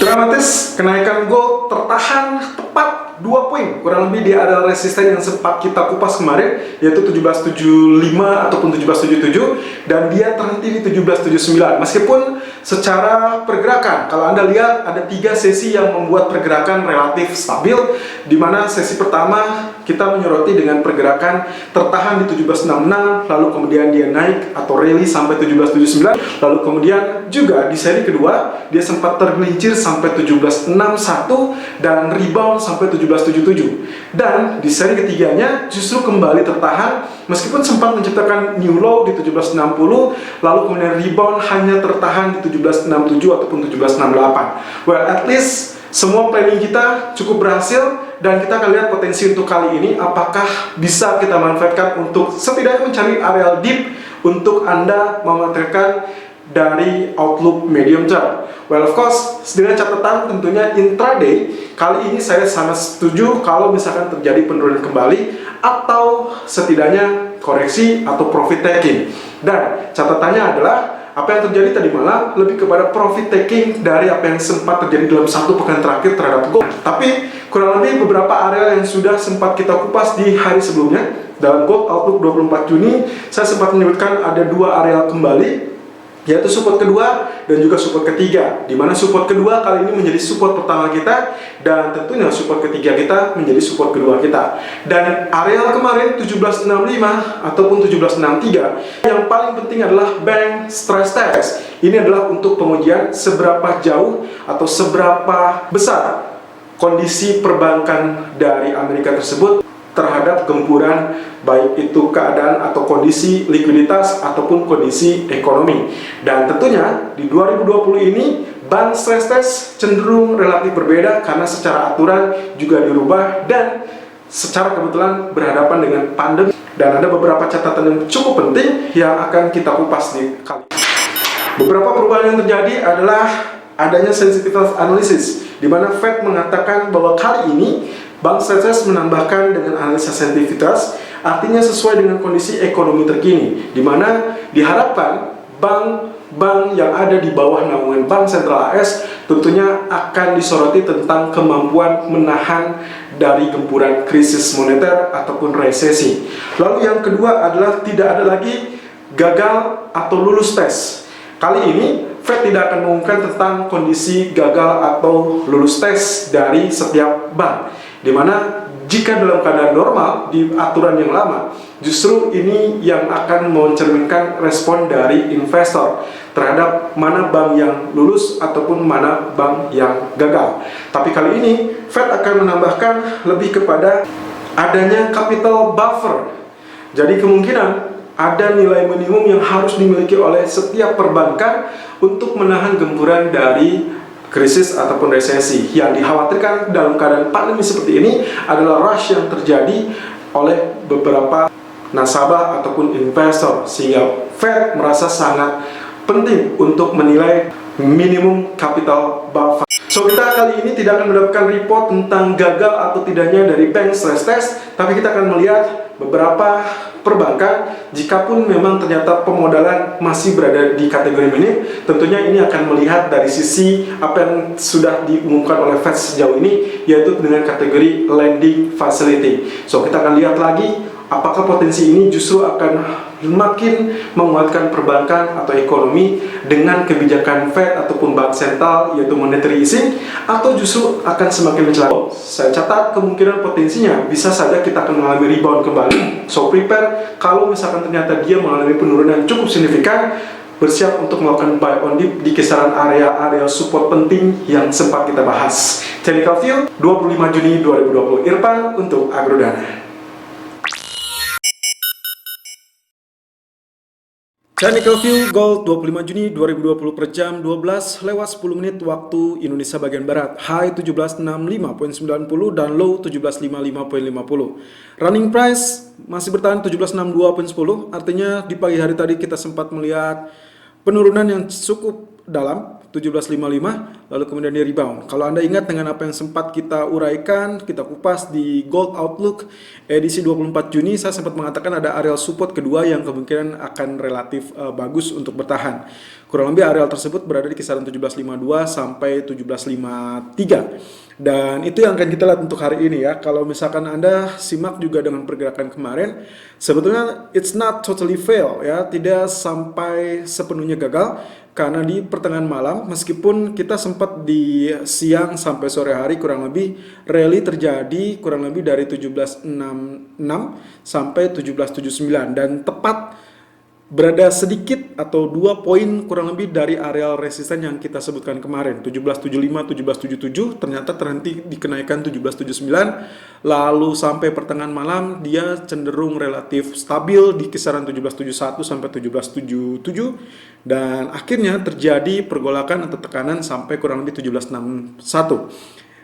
Dramatis, kenaikan gold tertahan tepat 2 poin, kurang lebih di area resisten yang sempat kita kupas kemarin, yaitu 1775 ataupun 1777, dan dia terhenti di 1779. Meskipun secara pergerakan, kalau Anda lihat ada 3 sesi yang membuat pergerakan relatif stabil, di mana sesi pertama kita menyoroti dengan pergerakan tertahan di 1766, lalu kemudian dia naik atau rally sampai 1779, lalu kemudian juga di seri kedua dia sempat tergelincir sampai 1761 dan rebound sampai 1777. Dan di seri ketiganya justru kembali tertahan meskipun sempat menciptakan new low di 1760, lalu kemudian rebound hanya tertahan di 1767 ataupun 1768. Well, at least semua planning kita cukup berhasil dan kita akan lihat potensi untuk kali ini apakah bisa kita manfaatkan untuk setidaknya mencari area deep untuk Anda memanfaatkan dari outlook medium term. Well, of course, dengan catatan tentunya intraday, kali ini saya sangat setuju kalau misalkan terjadi penurunan kembali atau setidaknya koreksi atau profit taking. Dan catatannya adalah apa yang terjadi tadi malam lebih kepada profit taking dari apa yang sempat terjadi dalam 1 pekan terakhir terhadap gold. Tapi kurang lebih beberapa area yang sudah sempat kita kupas di hari sebelumnya dalam gold outlook 24 Juni, saya sempat menyebutkan ada 2 area kembali, yaitu support kedua dan juga support ketiga, di mana support kedua kali ini menjadi support pertama kita dan tentunya support ketiga kita menjadi support kedua kita. Dan area kemarin 1765 ataupun 1763 yang paling penting adalah bank stress test. Ini adalah untuk pengujian seberapa jauh atau seberapa besar kondisi perbankan dari Amerika tersebut terhadap gempuran, baik itu keadaan atau kondisi likuiditas ataupun kondisi ekonomi. Dan tentunya di 2020 ini bank stress test cenderung relatif berbeda karena secara aturan juga dirubah dan secara kebetulan berhadapan dengan pandemi. Dan ada beberapa catatan yang cukup penting yang akan kita kupas di kali ini. Beberapa perubahan yang terjadi adalah adanya sensitivity analysis, di mana Fed mengatakan bahwa kali ini bank stress test menambahkan dengan analisa sensitivitas, artinya sesuai dengan kondisi ekonomi terkini, di mana diharapkan bank-bank yang ada di bawah naungan Bank Sentral AS tentunya akan disoroti tentang kemampuan menahan dari gempuran krisis moneter ataupun resesi. Lalu yang kedua adalah tidak ada lagi gagal atau lulus tes. Kali ini Fed tidak akan mengumumkan tentang kondisi gagal atau lulus tes dari setiap bank, di mana jika dalam keadaan normal di aturan yang lama, justru ini yang akan mencerminkan respon dari investor terhadap mana bank yang lulus ataupun mana bank yang gagal. Tapi kali ini Fed akan menambahkan lebih kepada adanya capital buffer. Jadi kemungkinan ada nilai minimum yang harus dimiliki oleh setiap perbankan untuk menahan gempuran dari krisis ataupun resesi. Yang dikhawatirkan dalam keadaan pandemi seperti ini adalah rush yang terjadi oleh beberapa nasabah ataupun investor, sehingga Fed merasa sangat penting untuk menilai minimum capital buffer. So, kita kali ini tidak akan mendapatkan report tentang gagal atau tidaknya dari bank stress test, tapi kita akan melihat beberapa perbankan, jikapun memang ternyata pemodalan masih berada di kategori minim, tentunya ini akan melihat dari sisi apa yang sudah diumumkan oleh Fed sejauh ini, yaitu dengan kategori lending facility. So, kita akan lihat lagi apakah potensi ini justru akan makin menguatkan perbankan atau ekonomi dengan kebijakan Fed ataupun bank sentral, yaitu monetary easing, atau justru akan semakin mencelakai. Saya catat kemungkinan potensinya bisa saja kita akan mengalami rebound kembali. So prepare kalau misalkan ternyata dia mengalami penurunan cukup signifikan, bersiap untuk melakukan buy on dip di kisaran area-area support penting yang sempat kita bahas. Technical View 25 Juni 2020, Irfan untuk Agrodana. Technical View Gold 25 Juni 2020 per jam 12:10 waktu Indonesia bagian Barat. High 1765.90 dan low 1755.50. Running price masih bertahan 1762.10. Artinya di pagi hari tadi kita sempat melihat penurunan yang cukup dalam 1755, lalu kemudian dia rebound. Kalau Anda ingat dengan apa yang sempat kita uraikan, kita kupas di Gold Outlook edisi 24 Juni, saya sempat mengatakan ada areal support kedua yang kemungkinan akan relatif bagus untuk bertahan. Kurang lebih areal tersebut berada di kisaran 1752 sampai 1753. Dan itu yang akan kita lihat untuk hari ini ya. Kalau misalkan Anda simak juga dengan pergerakan kemarin, sebetulnya it's not totally fail ya, tidak sampai sepenuhnya gagal. Karena di pertengahan malam, meskipun kita sempat di siang sampai sore hari kurang lebih rally terjadi kurang lebih dari 1766 sampai 1779 dan tepat berada sedikit atau 2 poin kurang lebih dari areal resisten yang kita sebutkan kemarin 1775, 1777 ternyata terhenti di kenaikan 1779, lalu sampai pertengahan malam dia cenderung relatif stabil di kisaran 1771 sampai 1777 dan akhirnya terjadi pergolakan atau tekanan sampai kurang lebih 1761.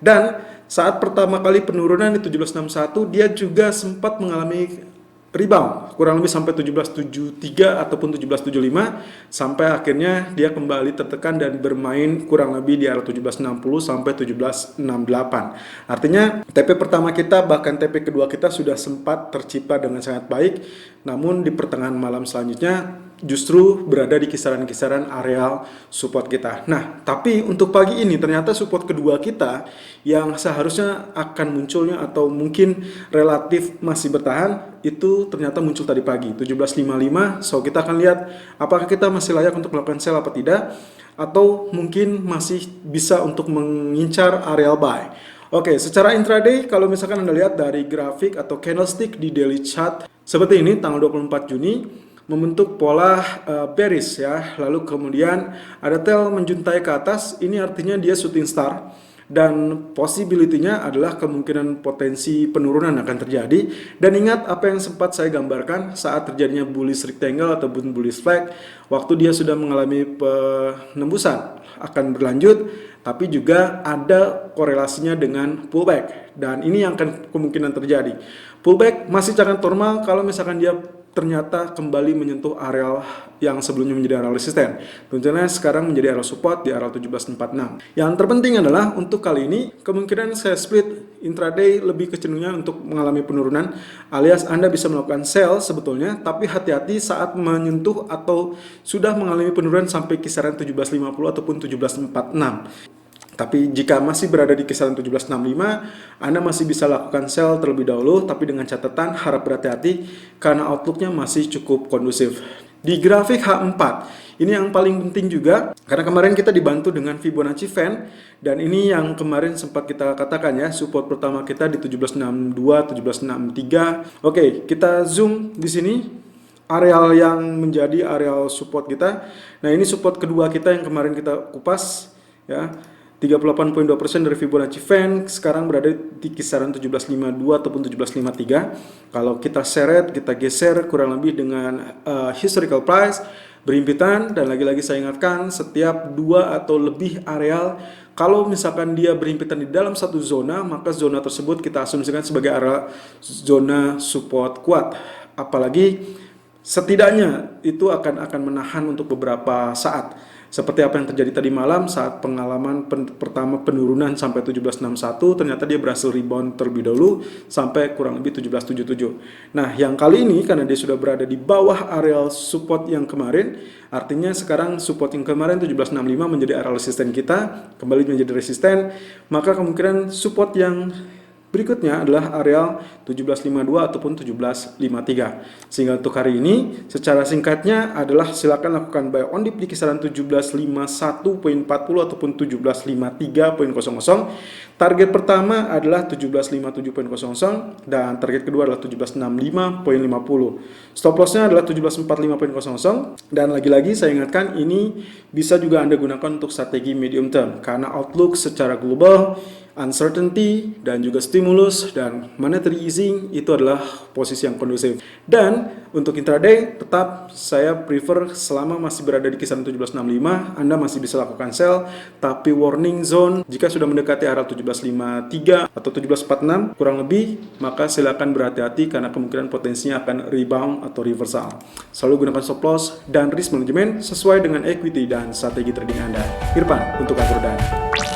Dan saat pertama kali penurunan di 1761 dia juga sempat mengalami rebound kurang lebih sampai 1773 ataupun 1775 sampai akhirnya dia kembali tertekan dan bermain kurang lebih di area 1760 sampai 1768. Artinya TP pertama kita bahkan TP kedua kita sudah sempat tercipta dengan sangat baik, namun di pertengahan malam selanjutnya justru berada di kisaran-kisaran areal support kita. Nah, tapi untuk pagi ini ternyata support kedua kita yang seharusnya akan munculnya atau mungkin relatif masih bertahan itu ternyata muncul tadi pagi 1755. So kita akan lihat apakah kita masih layak untuk melakukan sell apa tidak, atau mungkin masih bisa untuk mengincar areal buy. Oke, secara intraday kalau misalkan Anda lihat dari grafik atau candlestick di daily chart seperti ini tanggal 24 Juni membentuk pola bearish ya, lalu kemudian ada tail menjuntai ke atas, ini artinya dia shooting star dan possibility-nya adalah kemungkinan potensi penurunan akan terjadi. Dan ingat apa yang sempat saya gambarkan saat terjadinya bullish rectangle ataupun bullish flag, waktu dia sudah mengalami penembusan akan berlanjut, tapi juga ada korelasinya dengan pullback dan ini yang akan kemungkinan terjadi. Pullback masih sangat normal kalau misalkan dia ternyata kembali menyentuh areal yang sebelumnya menjadi areal resisten. Tentunya sekarang menjadi areal support di areal 1746. Yang terpenting adalah untuk kali ini kemungkinan saya split intraday lebih kecenderungan untuk mengalami penurunan, alias Anda bisa melakukan sell sebetulnya, tapi hati-hati saat menyentuh atau sudah mengalami penurunan sampai kisaran 1750 ataupun 1746. Tapi jika masih berada di kisaran 1765, Anda masih bisa lakukan sell terlebih dahulu, tapi dengan catatan harap berhati-hati karena outlooknya masih cukup kondusif. Di grafik H4, ini yang paling penting juga, karena kemarin kita dibantu dengan Fibonacci Fan, dan ini yang kemarin sempat kita katakan ya, support pertama kita di 1762, 1763. Oke, kita zoom di sini. Areal yang menjadi areal support kita. Nah, ini support kedua kita yang kemarin kita kupas ya. 38.2% dari Fibonacci Fan sekarang berada di kisaran 1752 ataupun 1753. Kalau kita seret, kita geser kurang lebih dengan historical price berhimpitan, dan lagi-lagi saya ingatkan setiap 2 atau lebih areal kalau misalkan dia berhimpitan di dalam satu zona, maka zona tersebut kita asumsikan sebagai area zona support kuat. Apalagi setidaknya itu akan menahan untuk beberapa saat. Seperti apa yang terjadi tadi malam saat pengalaman pertama penurunan sampai 1761, ternyata dia berhasil rebound terlebih dahulu sampai kurang lebih 1777. Nah, yang kali ini karena dia sudah berada di bawah areal support yang kemarin, artinya sekarang support yang kemarin 1765 menjadi area resisten kita, kembali menjadi resisten, maka kemungkinan support yang berikutnya adalah areal 1752 ataupun 1753. Sehingga untuk hari ini secara singkatnya adalah silakan lakukan buy on dip di kisaran 1751.40 ataupun 1753.00. Target pertama adalah 1757.00 dan target kedua adalah 1765.50. Stop lossnya adalah 1745.00, dan lagi-lagi saya ingatkan ini bisa juga Anda gunakan untuk strategi medium term karena outlook secara global uncertainty dan juga stimulus dan monetary easing itu adalah posisi yang kondusif. Dan untuk intraday tetap saya prefer selama masih berada di kisaran 1765 Anda masih bisa lakukan sell, tapi warning zone jika sudah mendekati area 1753 atau 1746 kurang lebih, maka silakan berhati-hati karena kemungkinan potensinya akan rebound atau reversal. Selalu gunakan stop loss dan risk management sesuai dengan equity dan strategi trading Anda. Irfan untuk Agrodan.